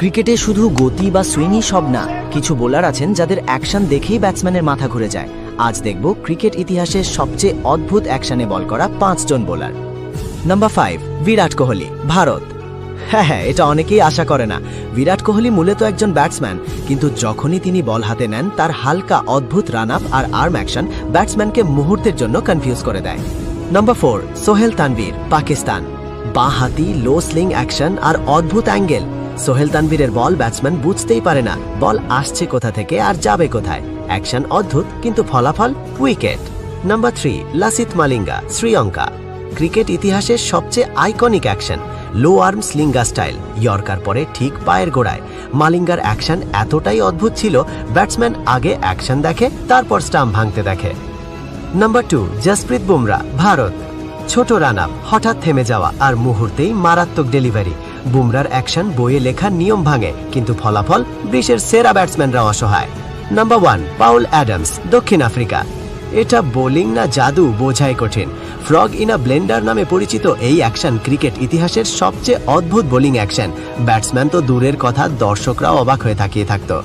ক্রিকেটে শুধু গতি বা সুইংই সব না, কিছু বোলার আছেন যাদের অ্যাকশন দেখেই ব্যাটসম্যানের মাথা ঘুরে যায়। আজ দেখব ক্রিকেট ইতিহাসের সবচেয়ে অদ্ভুত অ্যাকশনে বল করা 5 জন বোলার। নাম্বার 5, বিরাট কোহলি, ভারত। হ্যাঁ, এটা অনেকেই আশা করে না। বিরাট কোহলি মূলত একজন ব্যাটসম্যান, কিন্তু যখনই তিনি বল হাতে নেন তার হালকা অদ্ভুত রান আপ আর আর্ম অ্যাকশন ব্যাটসম্যানকে মুহূর্তের জন্য কনফিউজ করে দেয়। নাম্বার 4, সোহেল তানভীর, পাকিস্তান। বাঁ হাতি, লো স্লিং অ্যাকশন আর অদ্ভুত অ্যাঙ্গেল। সোহেল তানভীরের বল ব্যাটসম্যান বুঝতেই পারে না বল আসছে কোথা থেকে আর যাবে কোথায়। অ্যাকশন অদ্ভুত, কিন্তু ফলাফল wicket. Number 3, Lasith Malinga, Sri Lanka. Cricket ইতিহাসের সবচেয়ে আইকনিক অ্যাকশন, লো আর্ম স্লিঙ্গা স্টাইল, ইয়র্কার পরে ঠিক পায়ের গোড়ায়। মালিঙ্গার অ্যাকশন এতটাই অদ্ভুত ছিল, ব্যাটসম্যান আগে অ্যাকশন দেখে তারপর স্টাম্প ভাঙতে দেখে। নাম্বার 2, জসপ্রীত বুমরা, ভারত। ছোট রান আপ, হঠাৎ থেমে যাওয়া আর মুহূর্তেই মারাত্মক ডেলিভারি। বুমরার অ্যাকশন বইয়ে লেখা নিয়ম ভাঙে, কিন্তু ফলাফল বিশ্বের সেরা ব্যাটসম্যানরা অসহায়। নাম্বার 1, পাউল অ্যাডামস, দক্ষিণ আফ্রিকা। এটা বোলিং না জাদু বোঝাই কঠিন। ফ্রগ ইন আ ব্লেন্ডার নামে পরিচিত এই অ্যাকশন ক্রিকেট ইতিহাসের সবচেয়ে অদ্ভুত বোলিং অ্যাকশন। ব্যাটসম্যান তো দূরের কথা, দর্শকরাও অবাক হয়ে তাকিয়ে থাকতো।